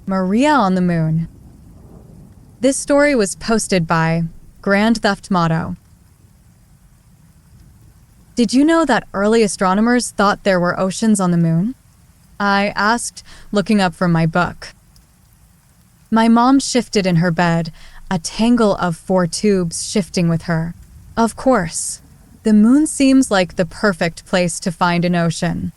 Maria on the Moon. This story was posted by Grand Theft Motto. Did you know that early astronomers thought there were oceans on the moon? I asked, looking up from my book. My mom shifted in her bed, a tangle of 4 tubes shifting with her. Of course, the moon seems like the perfect place to find an ocean.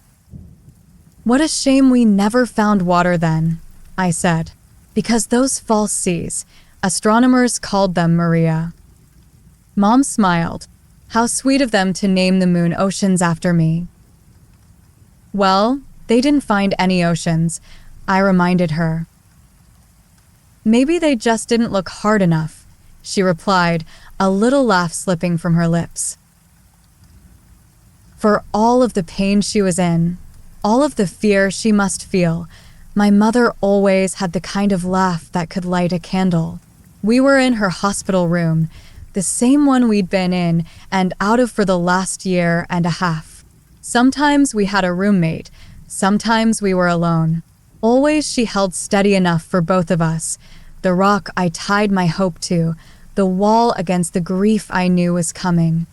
What a shame we never found water then, I said, because those false seas, astronomers called them Maria. Mom smiled. How sweet of them to name the moon oceans after me. Well, they didn't find any oceans, I reminded her. Maybe they just didn't look hard enough, she replied, a little laugh slipping from her lips. For all of the pain she was in, all of the fear she must feel, my mother always had the kind of laugh that could light a candle. We were in her hospital room, the same one we'd been in and out of for the last year and a half. Sometimes we had a roommate, sometimes we were alone. Always she held steady enough for both of us, the rock I tied my hope to, the wall against the grief I knew was coming.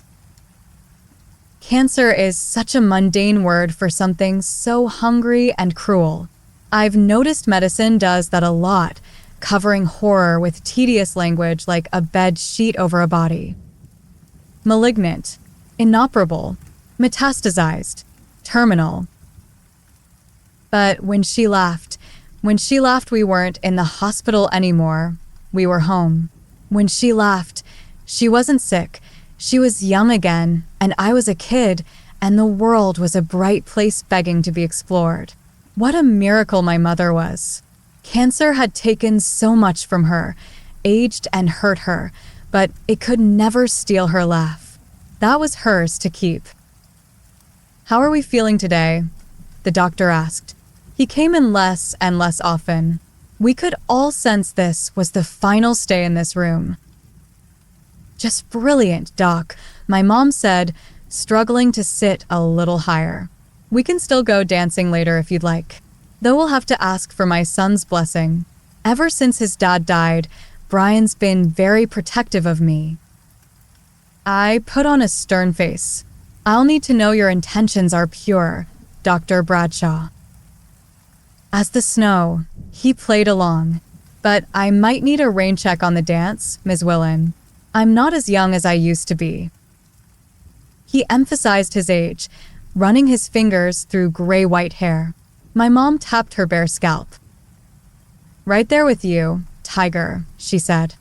Cancer is such a mundane word for something so hungry and cruel. I've noticed medicine does that a lot, covering horror with tedious language like a bed sheet over a body. Malignant, inoperable, metastasized, terminal. But when she laughed we weren't in the hospital anymore, we were home. When she laughed, she wasn't sick, she was young again, and I was a kid, and the world was a bright place begging to be explored. What a miracle my mother was. Cancer had taken so much from her, aged and hurt her, but it could never steal her laugh. That was hers to keep. How are we feeling today? The doctor asked. He came in less and less often. We could all sense this was the final stay in this room. Just brilliant, Doc, my mom said, struggling to sit a little higher. We can still go dancing later if you'd like. Though we'll have to ask for my son's blessing. Ever since his dad died, Brian's been very protective of me. I put on a stern face. I'll need to know your intentions are pure, Dr. Bradshaw. As the snow, he played along. But I might need a rain check on the dance, Ms. Willen. I'm not as young as I used to be. He emphasized his age, running his fingers through gray-white hair. My mom tapped her bare scalp. Right there with you, Tiger, she said.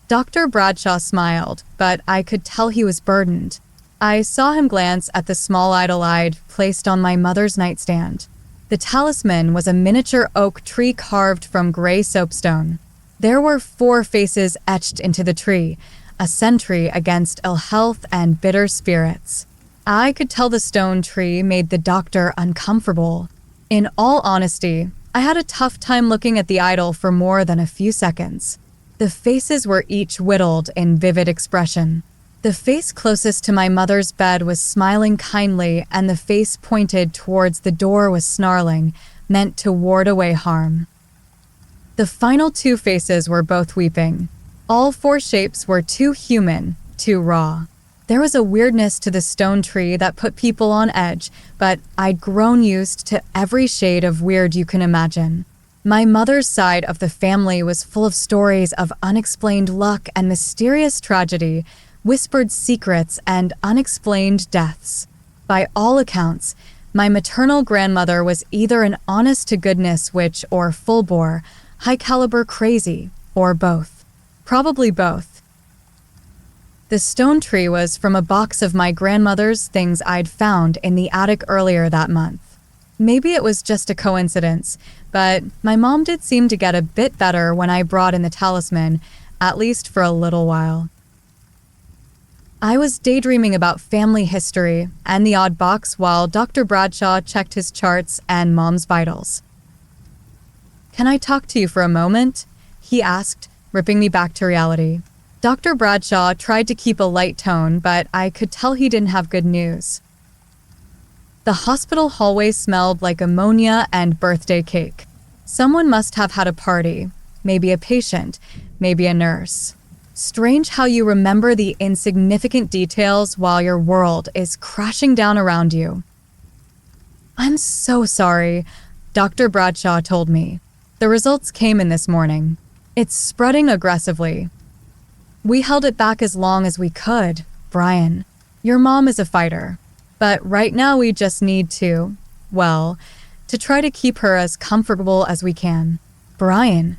Dr. Bradshaw smiled, but I could tell he was burdened. I saw him glance at the small idol I'd placed on my mother's nightstand. The talisman was a miniature oak tree carved from gray soapstone. There were 4 faces etched into the tree, a sentry against ill health and bitter spirits. I could tell the stone tree made the doctor uncomfortable. In all honesty, I had a tough time looking at the idol for more than a few seconds. The faces were each whittled in vivid expression. The face closest to my mother's bed was smiling kindly, and the face pointed towards the door was snarling, meant to ward away harm. The final 2 faces were both weeping. All 4 shapes were too human, too raw. There was a weirdness to the stone tree that put people on edge, but I'd grown used to every shade of weird you can imagine. My mother's side of the family was full of stories of unexplained luck and mysterious tragedy, whispered secrets and unexplained deaths. By all accounts, my maternal grandmother was either an honest-to-goodness witch or full-bore, high-caliber crazy, or both. Probably both. The stone tree was from a box of my grandmother's things I'd found in the attic earlier that month. Maybe it was just a coincidence, but my mom did seem to get a bit better when I brought in the talisman, at least for a little while. I was daydreaming about family history and the odd box while Dr. Bradshaw checked his charts and Mom's vitals. "Can I talk to you for a moment?" he asked, ripping me back to reality. Dr. Bradshaw tried to keep a light tone, but I could tell he didn't have good news. The hospital hallway smelled like ammonia and birthday cake. Someone must have had a party, maybe a patient, maybe a nurse. Strange how you remember the insignificant details while your world is crashing down around you. I'm so sorry, Dr. Bradshaw told me. The results came in this morning. It's spreading aggressively. We held it back as long as we could, Brian. Your mom is a fighter. But right now we just need to try to keep her as comfortable as we can. Brian.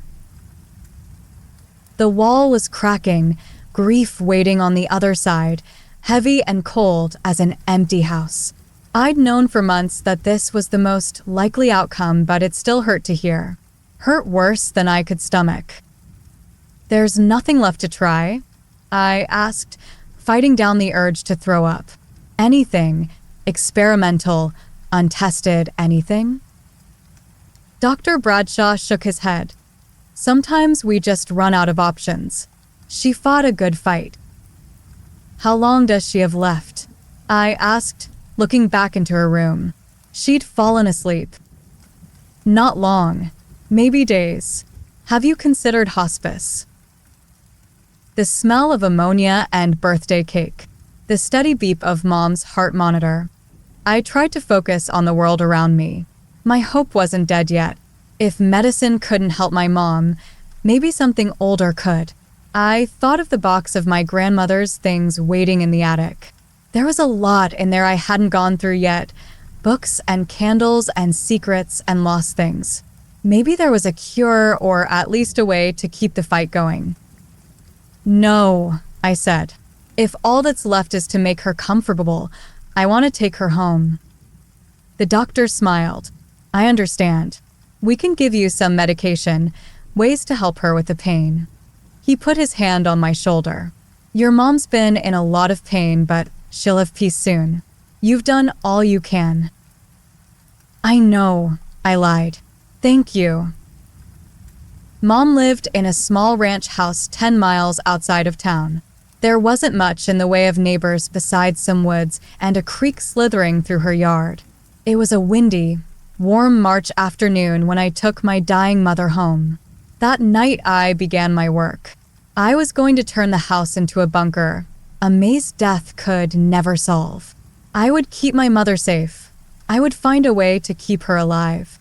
The wall was cracking, grief waiting on the other side, heavy and cold as an empty house. I'd known for months that this was the most likely outcome, but it still hurt to hear. Hurt worse than I could stomach. There's nothing left to try? I asked, fighting down the urge to throw up. Anything, experimental, untested, anything? Dr. Bradshaw shook his head. Sometimes we just run out of options. She fought a good fight. How long does she have left? I asked, looking back into her room. She'd fallen asleep. Not long. Maybe days. Have you considered hospice? The smell of ammonia and birthday cake. The steady beep of Mom's heart monitor. I tried to focus on the world around me. My hope wasn't dead yet. If medicine couldn't help my mom, maybe something older could. I thought of the box of my grandmother's things waiting in the attic. There was a lot in there I hadn't gone through yet. Books and candles and secrets and lost things. Maybe there was a cure or at least a way to keep the fight going. No, I said. If all that's left is to make her comfortable, I want to take her home. The doctor smiled. I understand. We can give you some medication, ways to help her with the pain. He put his hand on my shoulder. Your mom's been in a lot of pain, but she'll have peace soon. You've done all you can. I know, I lied. Thank you. Mom lived in a small ranch house 10 miles outside of town. There wasn't much in the way of neighbors besides some woods and a creek slithering through her yard. It was a windy, warm March afternoon when I took my dying mother home. That night I began my work. I was going to turn the house into a bunker, a maze death could never solve. I would keep my mother safe. I would find a way to keep her alive.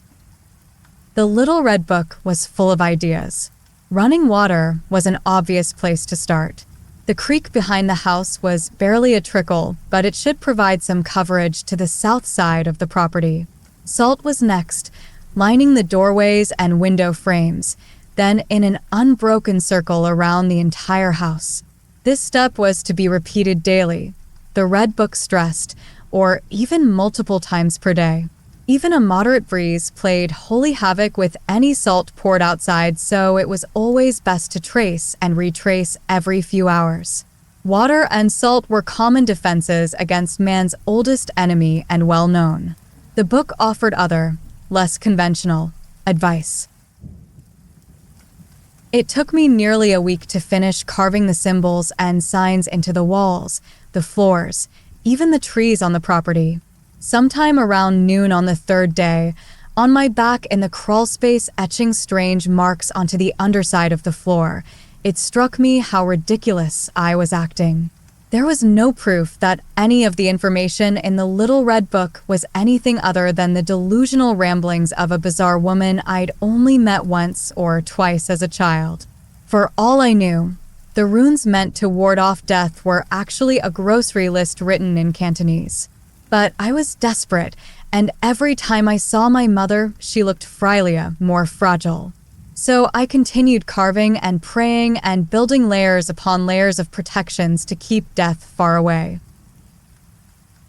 The little red book was full of ideas. Running water was an obvious place to start. The creek behind the house was barely a trickle, but it should provide some coverage to the south side of the property. Salt was next, lining the doorways and window frames, then in an unbroken circle around the entire house. This step was to be repeated daily, the red book stressed, or even multiple times per day. Even a moderate breeze played holy havoc with any salt poured outside, so it was always best to trace and retrace every few hours. Water and salt were common defenses against man's oldest enemy and well known. The book offered other, less conventional, advice. It took me nearly a week to finish carving the symbols and signs into the walls, the floors, even the trees on the property. Sometime around noon on the third day, on my back in the crawl space etching strange marks onto the underside of the floor, it struck me how ridiculous I was acting. There was no proof that any of the information in the little red book was anything other than the delusional ramblings of a bizarre woman I'd only met once or twice as a child. For all I knew, the runes meant to ward off death were actually a grocery list written in Cantonese. But I was desperate, and every time I saw my mother, she looked frailer, more fragile. So I continued carving and praying and building layers upon layers of protections to keep death far away.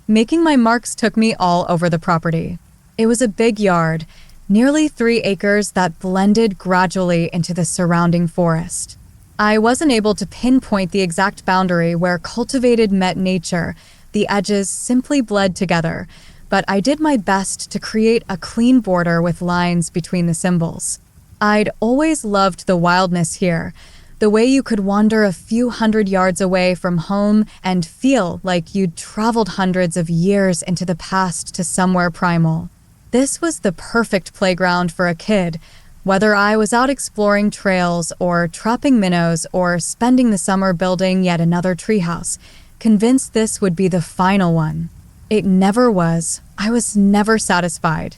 Making my marks took me all over the property. It was a big yard, nearly 3 acres that blended gradually into the surrounding forest. I wasn't able to pinpoint the exact boundary where cultivated met nature. The edges simply bled together, but I did my best to create a clean border with lines between the symbols. I'd always loved the wildness here, the way you could wander a few hundred yards away from home and feel like you'd traveled hundreds of years into the past to somewhere primal. This was the perfect playground for a kid, Whether I was out exploring trails or trapping minnows or spending the summer building yet another treehouse, convinced this would be the final one. It never was. I was never satisfied.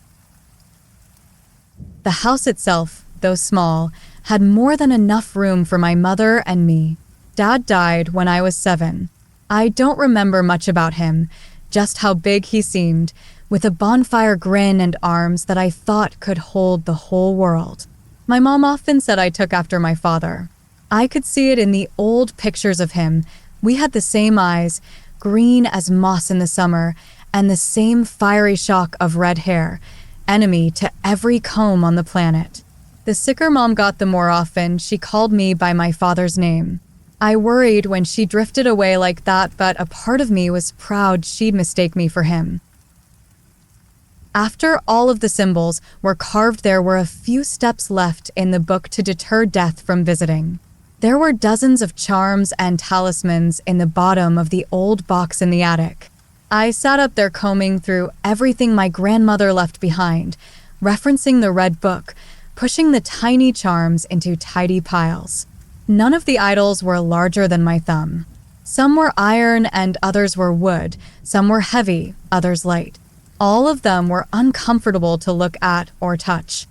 The house itself, though small, had more than enough room for my mother and me. Dad died when I was 7. I don't remember much about him, just how big he seemed, with a bonfire grin and arms that I thought could hold the whole world. My mom often said I took after my father. I could see it in the old pictures of him. We had the same eyes, green as moss in the summer, and the same fiery shock of red hair, enemy to every comb on the planet. The sicker mom got, the more often she called me by my father's name. I worried when she drifted away like that, but a part of me was proud she'd mistake me for him. After all of the symbols were carved, there were a few steps left in the book to deter death from visiting. There were dozens of charms and talismans in the bottom of the old box in the attic. I sat up there combing through everything my grandmother left behind, referencing the red book, pushing the tiny charms into tidy piles. None of the idols were larger than my thumb. Some were iron and others were wood. Some were heavy, others light. All of them were uncomfortable to look at or touch.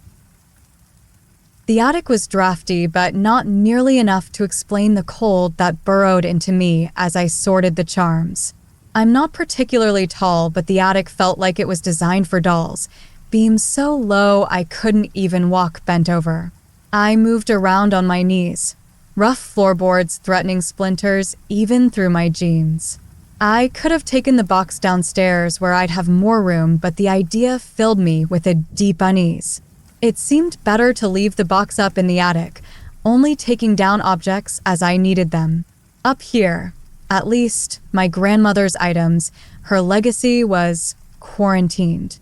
The attic was drafty, but not nearly enough to explain the cold that burrowed into me as I sorted the charms. I'm not particularly tall, but the attic felt like it was designed for dolls, beams so low I couldn't even walk bent over. I moved around on my knees, rough floorboards threatening splinters even through my jeans. I could have taken the box downstairs where I'd have more room, but the idea filled me with a deep unease. It seemed better to leave the box up in the attic, only taking down objects as I needed them. Up here, at least my grandmother's items, her legacy was quarantined.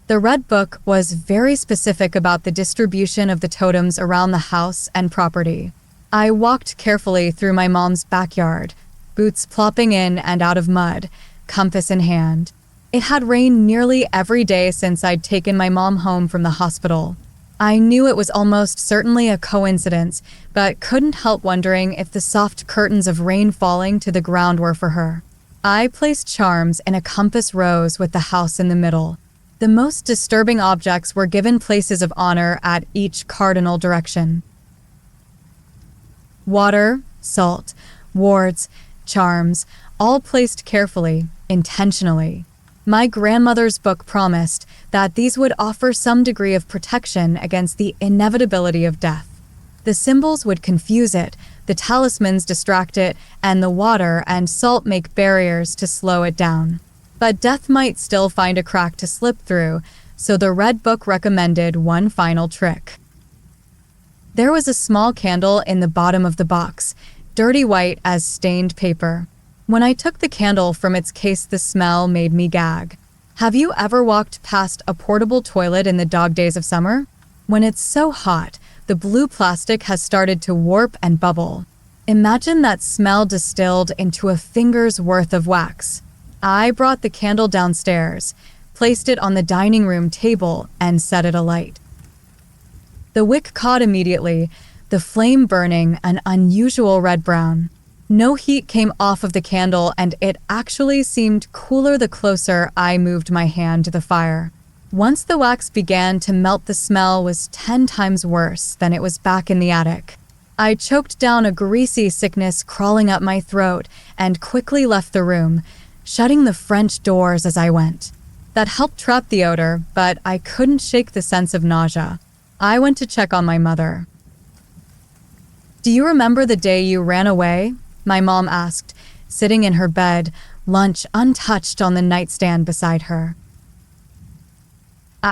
The red book was very specific about the distribution of the totems around the house and property. I walked carefully through my mom's backyard, boots plopping in and out of mud, compass in hand. It had rained nearly every day since I'd taken my mom home from the hospital. I knew it was almost certainly a coincidence, but couldn't help wondering if the soft curtains of rain falling to the ground were for her. I placed charms in a compass rose with the house in the middle. The most disturbing objects were given places of honor at each cardinal direction. Water, salt, wards, charms, all placed carefully, intentionally. My grandmother's book promised that these would offer some degree of protection against the inevitability of death. The symbols would confuse it, the talismans distract it, and the water and salt make barriers to slow it down. But death might still find a crack to slip through, so the red book recommended one final trick. There was a small candle in the bottom of the box, dirty white as stained paper. When I took the candle from its case, the smell made me gag. Have you ever walked past a portable toilet in the dog days of summer? When it's so hot, the blue plastic has started to warp and bubble. Imagine that smell distilled into a finger's worth of wax. I brought the candle downstairs, placed it on the dining room table, and set it alight. The wick caught immediately, the flame burning an unusual red-brown. No heat came off of the candle, and it actually seemed cooler the closer I moved my hand to the fire. Once the wax began to melt, the smell was 10 times worse than it was back in the attic. I choked down a greasy sickness crawling up my throat and quickly left the room, shutting the French doors as I went. That helped trap the odor, but I couldn't shake the sense of nausea. I went to check on my mother. "Do you remember the day you ran away?" my mom asked, sitting in her bed, lunch untouched on the nightstand beside her.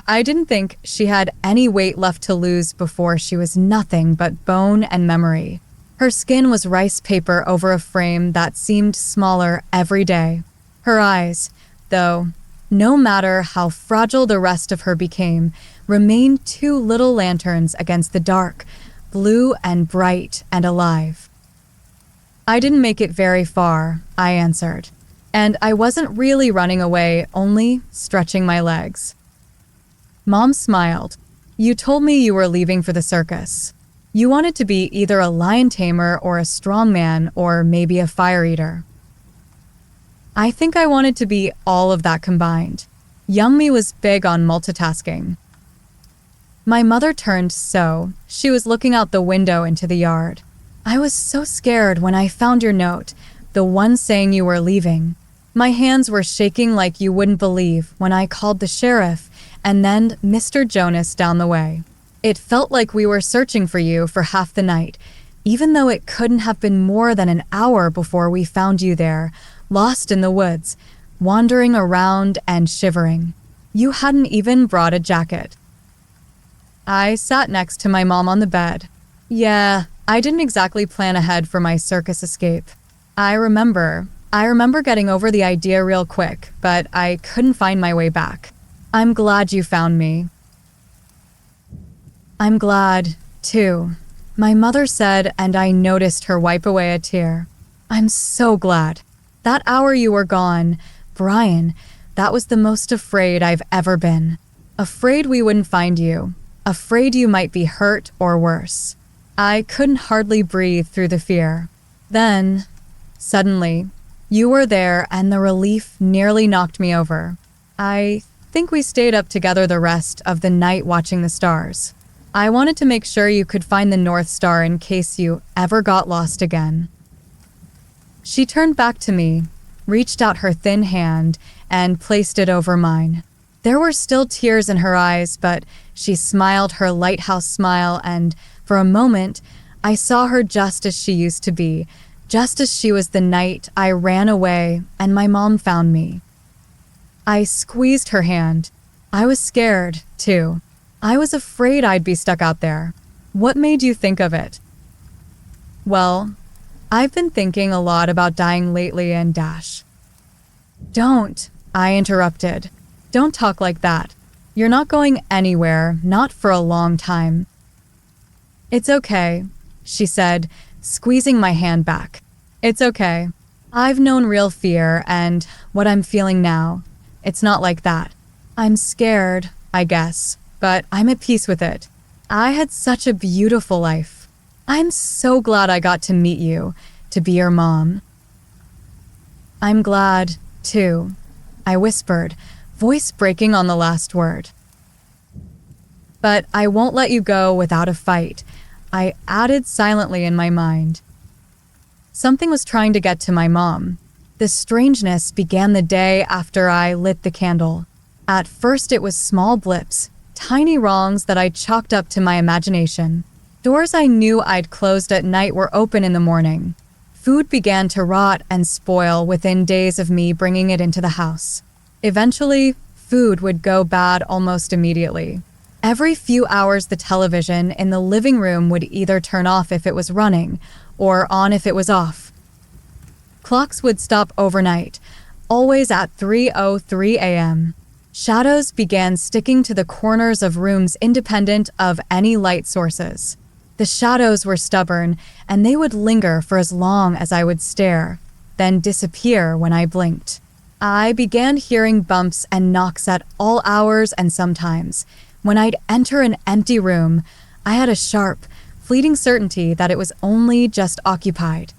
I didn't think she had any weight left to lose before she was nothing but bone and memory. Her skin was rice paper over a frame that seemed smaller every day. Her eyes, though, no matter how fragile the rest of her became, remained 2 little lanterns against the dark, blue and bright and alive. "I didn't make it very far," I answered, and I wasn't really running away, only stretching my legs. Mom smiled. You told me you were leaving for the circus. You wanted to be either a lion tamer or a strongman or maybe a fire eater. I think I wanted to be all of that combined. Young me was big on multitasking. My mother turned so she was looking out the window into the yard. I was so scared when I found your note, the one saying you were leaving. My hands were shaking like you wouldn't believe when I called the sheriff and then Mr. Jonas down the way. It felt like we were searching for you for half the night, even though it couldn't have been more than an hour before we found you there, lost in the woods, wandering around and shivering. You hadn't even brought a jacket. I sat next to my mom on the bed. Yeah, I didn't exactly plan ahead for my circus escape. I remember getting over the idea real quick, but I couldn't find my way back. I'm glad you found me. I'm glad, too, my mother said, and I noticed her wipe away a tear. I'm so glad. That hour you were gone, Brian, that was the most afraid I've ever been. Afraid we wouldn't find you. Afraid you might be hurt or worse. I couldn't hardly breathe through the fear. Then, suddenly, you were there and the relief nearly knocked me over. I think we stayed up together the rest of the night watching the stars. I wanted to make sure you could find the North Star in case you ever got lost again. She turned back to me, reached out her thin hand, and placed it over mine. There were still tears in her eyes, but she smiled her lighthouse smile, and for a moment, I saw her just as she used to be, just as she was the night I ran away and my mom found me. I squeezed her hand. I was scared, too. I was afraid I'd be stuck out there. What made you think of it? Well, I've been thinking a lot about dying lately and Dash. Don't, I interrupted. Don't talk like that. You're not going anywhere, not for a long time. It's okay, she said, squeezing my hand back. It's okay. I've known real fear and what I'm feeling now. It's not like that. I'm scared, I guess, but I'm at peace with it. I had such a beautiful life. I'm so glad I got to meet you, to be your mom. I'm glad, too, I whispered, voice breaking on the last word. But I won't let you go without a fight, I added silently in my mind. Something was trying to get to my mom. The strangeness began the day after I lit the candle. At first it was small blips, tiny wrongs that I chalked up to my imagination. Doors I knew I'd closed at night were open in the morning. Food began to rot and spoil within days of me bringing it into the house. Eventually, food would go bad almost immediately. Every few hours the television in the living room would either turn off if it was running, or on if it was off. Clocks would stop overnight, always at 3:03 a.m. Shadows began sticking to the corners of rooms independent of any light sources. The shadows were stubborn, and they would linger for as long as I would stare, then disappear when I blinked. I began hearing bumps and knocks at all hours, and sometimes, when I'd enter an empty room, I had a sharp, fleeting certainty that it was only just occupied.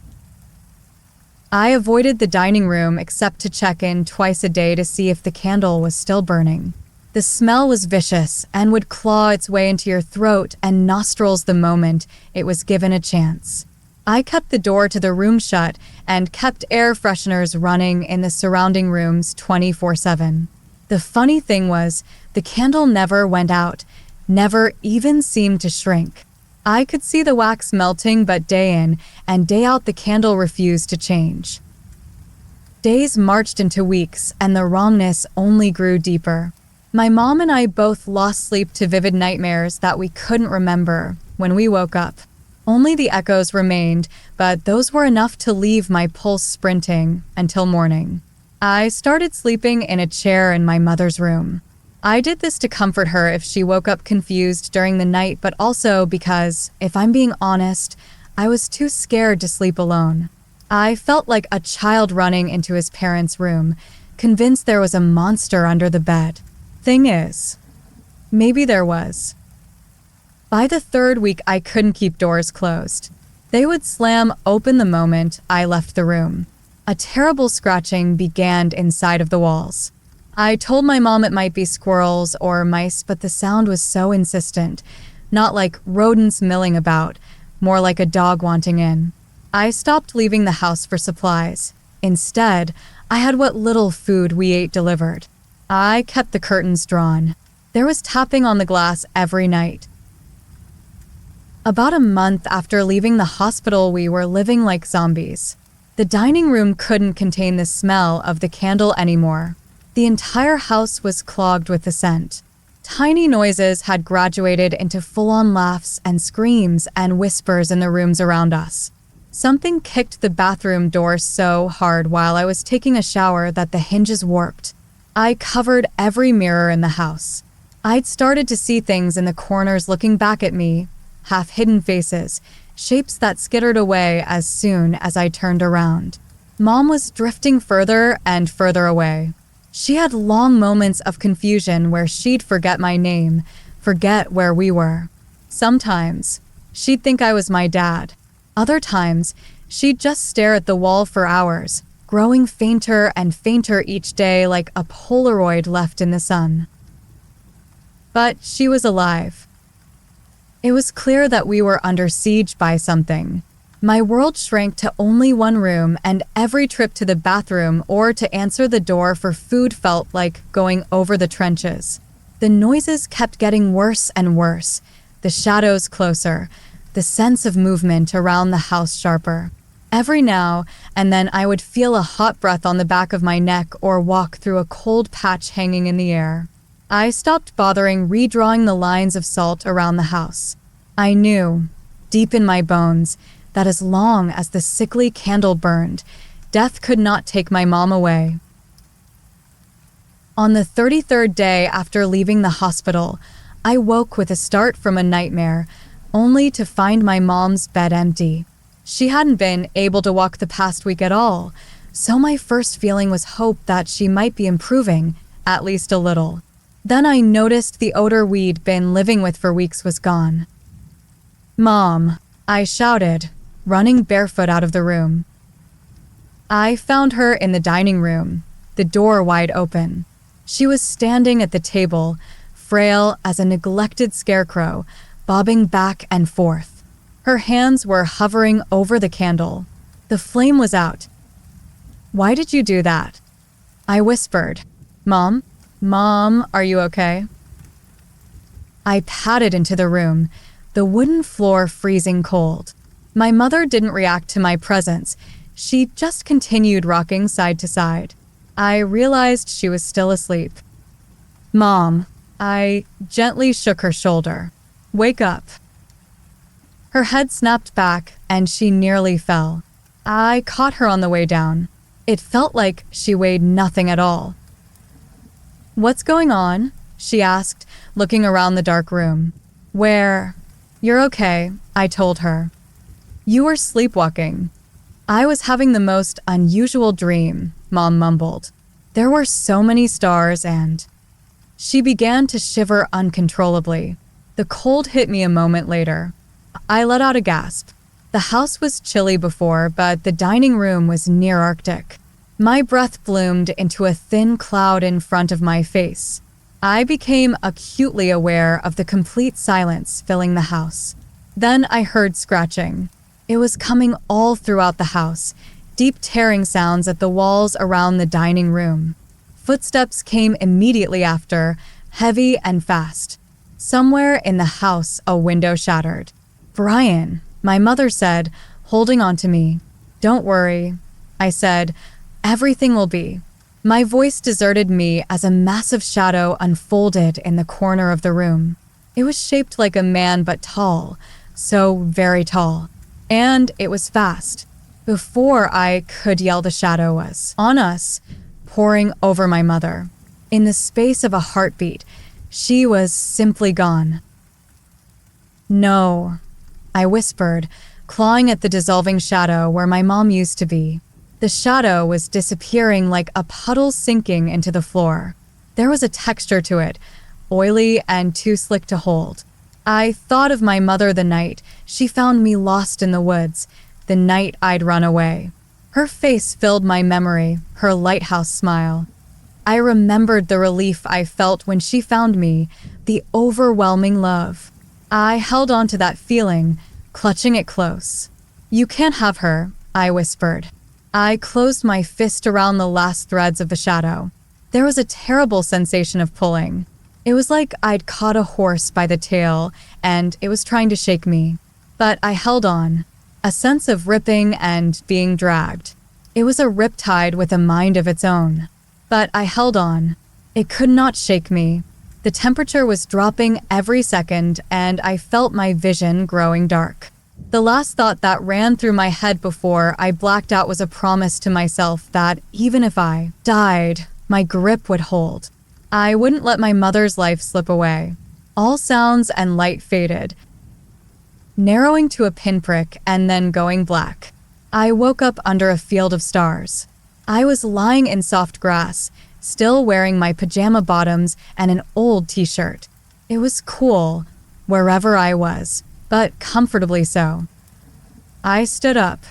I avoided the dining room except to check in twice a day to see if the candle was still burning. The smell was vicious and would claw its way into your throat and nostrils the moment it was given a chance. I kept the door to the room shut and kept air fresheners running in the surrounding rooms 24/7. The funny thing was, the candle never went out, never even seemed to shrink. I could see the wax melting, but day in and day out the candle refused to change. Days marched into weeks, and the wrongness only grew deeper. My mom and I both lost sleep to vivid nightmares that we couldn't remember when we woke up. Only the echoes remained, but those were enough to leave my pulse sprinting until morning. I started sleeping in a chair in my mother's room. I did this to comfort her if she woke up confused during the night, but also because, if I'm being honest, I was too scared to sleep alone. I felt like a child running into his parents' room, convinced there was a monster under the bed. Thing is, maybe there was. By the third week, I couldn't keep doors closed. They would slam open the moment I left the room. A terrible scratching began inside of the walls. I told my mom it might be squirrels or mice, but the sound was so insistent. Not like rodents milling about, more like a dog wanting in. I stopped leaving the house for supplies. Instead, I had what little food we ate delivered. I kept the curtains drawn. There was tapping on the glass every night. About a month after leaving the hospital, we were living like zombies. The dining room couldn't contain the smell of the candle anymore. The entire house was clogged with the scent. Tiny noises had graduated into full-on laughs and screams and whispers in the rooms around us. Something kicked the bathroom door so hard while I was taking a shower that the hinges warped. I covered every mirror in the house. I'd started to see things in the corners looking back at me, half-hidden faces, shapes that skittered away as soon as I turned around. Mom was drifting further and further away. She had long moments of confusion where she'd forget my name, forget where we were. Sometimes, she'd think I was my dad. Other times, she'd just stare at the wall for hours, growing fainter and fainter each day like a Polaroid left in the sun. But she was alive. It was clear that we were under siege by something. My world shrank to only one room, and every trip to the bathroom or to answer the door for food felt like going over the trenches. The noises kept getting worse and worse, the shadows closer, the sense of movement around the house sharper. Every now and then I would feel a hot breath on the back of my neck or walk through a cold patch hanging in the air. I stopped bothering redrawing the lines of salt around the house. I knew, deep in my bones, that as long as the sickly candle burned, death could not take my mom away. On the 33rd day after leaving the hospital, I woke with a start from a nightmare, only to find my mom's bed empty. She hadn't been able to walk the past week at all, so my first feeling was hope that she might be improving, at least a little. Then I noticed the odor we'd been living with for weeks was gone. "Mom," I shouted, running barefoot out of the room. I found her in the dining room, the door wide open. She was standing at the table, frail as a neglected scarecrow, bobbing back and forth. Her hands were hovering over the candle. The flame was out. "Why did you do that?" I whispered. Mom, are you okay?" I padded into the room, the wooden floor freezing cold. My mother didn't react to my presence. She just continued rocking side to side. I realized she was still asleep. "Mom," I gently shook her shoulder. "Wake up." Her head snapped back and she nearly fell. I caught her on the way down. It felt like she weighed nothing at all. "What's going on?" she asked, looking around the dark room. "You're okay," I told her. "You were sleepwalking." "I was having the most unusual dream," Mom mumbled. "There were so many stars and—" She began to shiver uncontrollably. The cold hit me a moment later. I let out a gasp. The house was chilly before, but the dining room was near Arctic. My breath bloomed into a thin cloud in front of my face. I became acutely aware of the complete silence filling the house. Then I heard scratching. It was coming all throughout the house, deep tearing sounds at the walls around the dining room. Footsteps came immediately after, heavy and fast. Somewhere in the house, a window shattered. "Brian," my mother said, holding on to me. "Don't worry," I said. "Everything will be." My voice deserted me as a massive shadow unfolded in the corner of the room. It was shaped like a man but tall, so very tall. And it was fast. Before I could yell, the shadow was on us, pouring over my mother. In the space of a heartbeat, she was simply gone. "No," I whispered, clawing at the dissolving shadow where my mom used to be. The shadow was disappearing like a puddle sinking into the floor. There was a texture to it, oily and too slick to hold. I thought of my mother the night she found me lost in the woods, the night I'd run away. Her face filled my memory, her lighthouse smile. I remembered the relief I felt when she found me, the overwhelming love. I held on to that feeling, clutching it close. "You can't have her," I whispered. I closed my fist around the last threads of the shadow. There was a terrible sensation of pulling. It was like I'd caught a horse by the tail, and it was trying to shake me. But I held on, a sense of ripping and being dragged. It was a riptide with a mind of its own. But I held on. It could not shake me. The temperature was dropping every second, and I felt my vision growing dark. The last thought that ran through my head before I blacked out was a promise to myself that even if I died, my grip would hold. I wouldn't let my mother's life slip away. All sounds and light faded, narrowing to a pinprick and then going black. I woke up under a field of stars. I was lying in soft grass, still wearing my pajama bottoms and an old t-shirt. It was cool, wherever I was, but comfortably so. I stood up.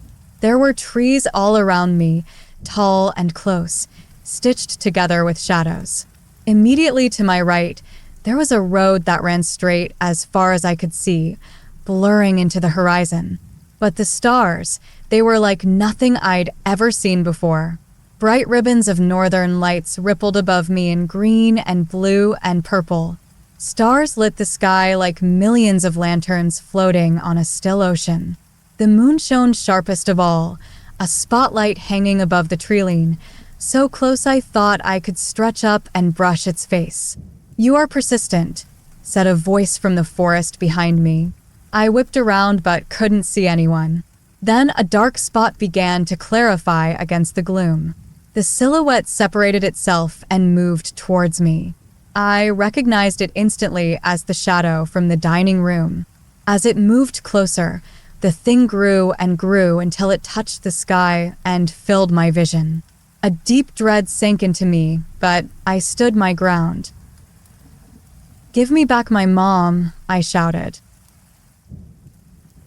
There were trees all around me, tall and close, stitched together with shadows. Immediately to my right, there was a road that ran straight as far as I could see, blurring into the horizon. But the stars, they were like nothing I'd ever seen before. Bright ribbons of northern lights rippled above me in green and blue and purple. Stars lit the sky like millions of lanterns floating on a still ocean. The moon shone sharpest of all, a spotlight hanging above the treeline, so close I thought I could stretch up and brush its face. "You are persistent," said a voice from the forest behind me. I whipped around but couldn't see anyone. Then a dark spot began to clarify against the gloom. The silhouette separated itself and moved towards me. I recognized it instantly as the shadow from the dining room. As it moved closer, the thing grew and grew until it touched the sky and filled my vision. A deep dread sank into me, but I stood my ground. "Give me back my mom," I shouted.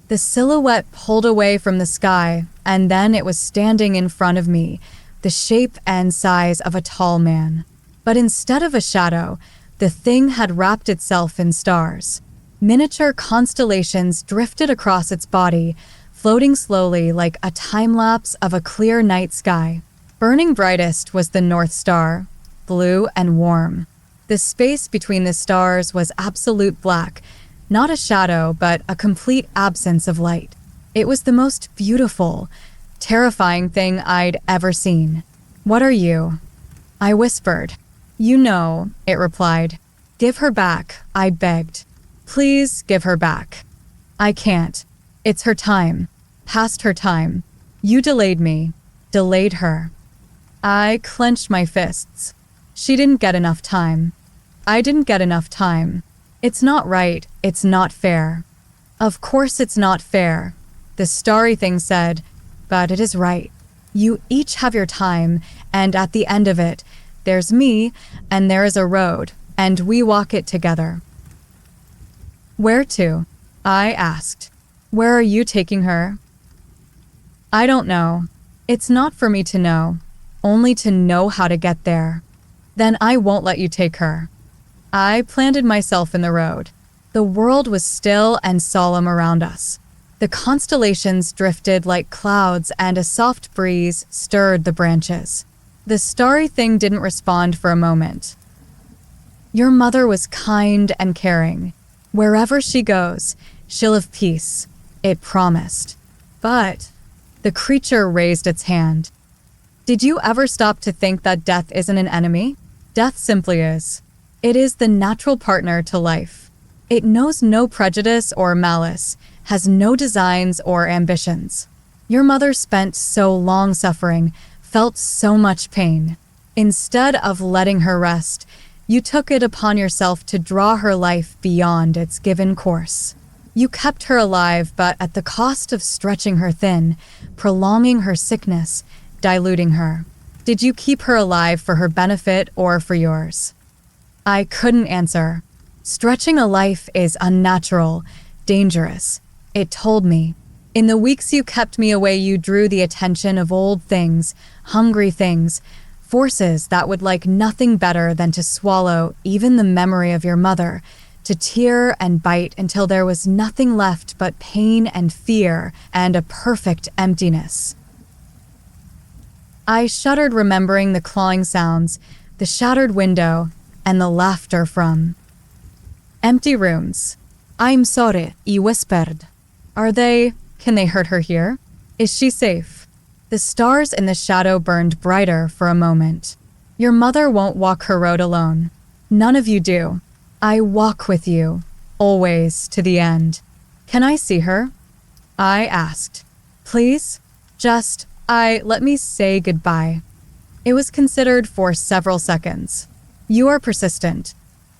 The silhouette pulled away from the sky, and then it was standing in front of me, the shape and size of a tall man. But instead of a shadow, the thing had wrapped itself in stars. Miniature constellations drifted across its body, floating slowly like a time-lapse of a clear night sky. Burning brightest was the North Star, blue and warm. The space between the stars was absolute black, not a shadow, but a complete absence of light. It was the most beautiful, terrifying thing I'd ever seen. "What are you?" I whispered. "You know," it replied. "Give her back," I begged. "Please give her back." "I can't. It's her time. Past her time. You delayed me. Delayed her." I clenched my fists. She didn't get enough time. I didn't get enough time. It's not right. It's not fair. Of course it's not fair, the starry thing said, but it is right. You each have your time, and at the end of it, there's me, and there is a road, and we walk it together. "Where to?" I asked. "Where are you taking her?" "I don't know. It's not for me to know, only to know how to get there." "Then I won't let you take her." I planted myself in the road. The world was still and solemn around us. The constellations drifted like clouds, and a soft breeze stirred the branches. The starry thing didn't respond for a moment. "Your mother was kind and caring. Wherever she goes, she'll have peace," it promised. But the creature raised its hand. "Did you ever stop to think that death isn't an enemy? Death simply is. It is the natural partner to life. It knows no prejudice or malice, has no designs or ambitions. Your mother spent so long suffering, felt so much pain. Instead of letting her rest, you took it upon yourself to draw her life beyond its given course. You kept her alive, but at the cost of stretching her thin, prolonging her sickness, diluting her. Did you keep her alive for her benefit or for yours?" I couldn't answer. Stretching a life is unnatural, dangerous. It told me. In the weeks you kept me away, you drew the attention of old things, hungry things, forces that would like nothing better than to swallow even the memory of your mother, to tear and bite until there was nothing left but pain and fear and a perfect emptiness. I shuddered, remembering the clawing sounds, the shattered window, and the laughter from empty rooms. "I'm sorry," he whispered. Can they hurt her here? Is she safe? The stars in the shadow burned brighter for a moment. Your mother won't walk her road alone. None of you do. I walk with you, always to the end. Can I see her? I asked. Please? Let me say goodbye. It was considered for several seconds. You are persistent.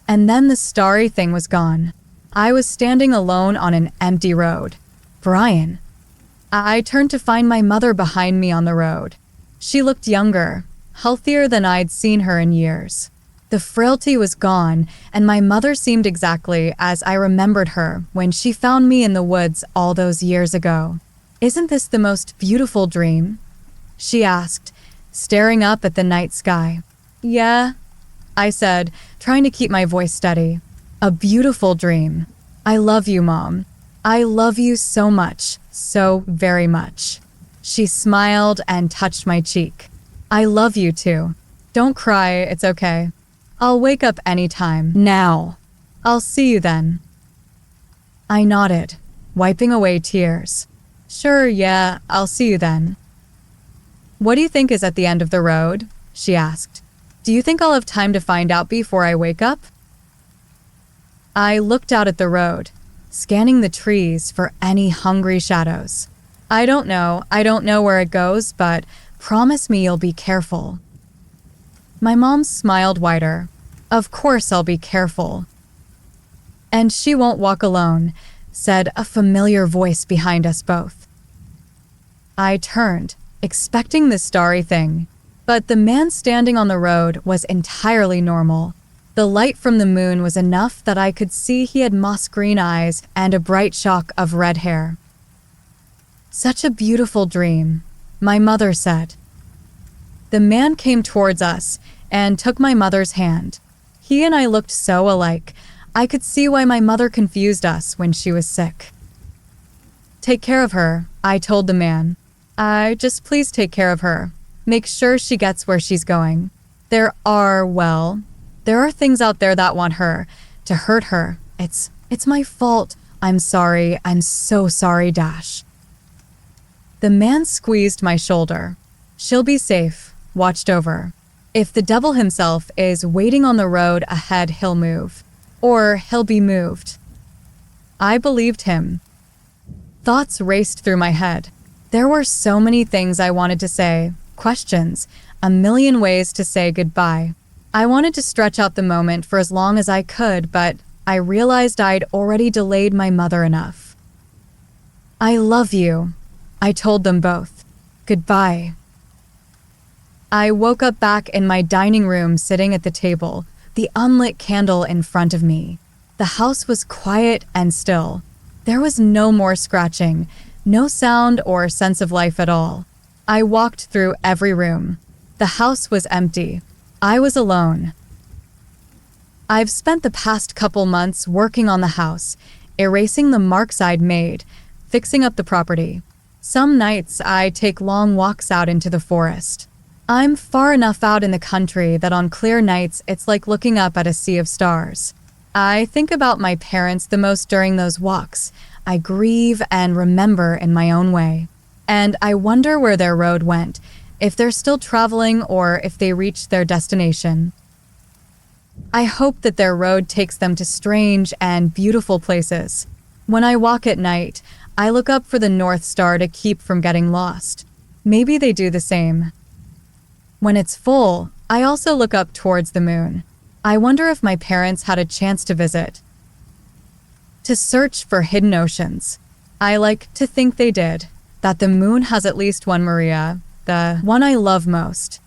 And then the starry thing was gone. I was standing alone on an empty road. Brian. I turned to find my mother behind me on the road. She looked younger, healthier than I'd seen her in years. The frailty was gone, and my mother seemed exactly as I remembered her when she found me in the woods all those years ago. "Isn't this the most beautiful dream?" she asked, staring up at the night sky. "Yeah," I said, trying to keep my voice steady. "A beautiful dream. I love you, Mom. I love you so much, so very much." She smiled and touched my cheek. "I love you too. Don't cry, it's okay. I'll wake up anytime, now. I'll see you then." I nodded, wiping away tears. "Sure, yeah, I'll see you then." "What do you think is at the end of the road?" she asked. "Do you think I'll have time to find out before I wake up?" I looked out at the road, scanning the trees for any hungry shadows. I don't know where it goes, but promise me you'll be careful." My mom smiled wider. "Of course I'll be careful." "And she won't walk alone," said a familiar voice behind us both. I turned, expecting the starry thing, but the man standing on the road was entirely normal. The light from the moon was enough that I could see he had moss-green eyes and a bright shock of red hair. "Such a beautiful dream," my mother said. The man came towards us and took my mother's hand. He and I looked so alike, I could see why my mother confused us when she was sick. "Take care of her," I told the man. Please take care of her. Make sure she gets where she's going. There are things out there that want her, to hurt her. It's my fault. I'm sorry. I'm so sorry, Dash." The man squeezed my shoulder. "She'll be safe, watched over. If the devil himself is waiting on the road ahead, he'll move. Or he'll be moved." I believed him. Thoughts raced through my head. There were so many things I wanted to say, questions, a million ways to say goodbye. I wanted to stretch out the moment for as long as I could, but I realized I'd already delayed my mother enough. "I love you," I told them both. "Goodbye." I woke up back in my dining room, sitting at the table, the unlit candle in front of me. The house was quiet and still. There was no more scratching, no sound or sense of life at all. I walked through every room. The house was empty. I was alone. I've spent the past couple months working on the house, erasing the marks I'd made, fixing up the property. Some nights I take long walks out into the forest. I'm far enough out in the country that on clear nights it's like looking up at a sea of stars. I think about my parents the most during those walks. I grieve and remember in my own way. And I wonder where their road went, if they're still traveling or if they reached their destination. I hope that their road takes them to strange and beautiful places. When I walk at night, I look up for the North Star to keep from getting lost. Maybe they do the same. When it's full, I also look up towards the moon. I wonder if my parents had a chance to visit, to search for hidden oceans. I like to think they did, that the moon has at least one Maria, the one I love most.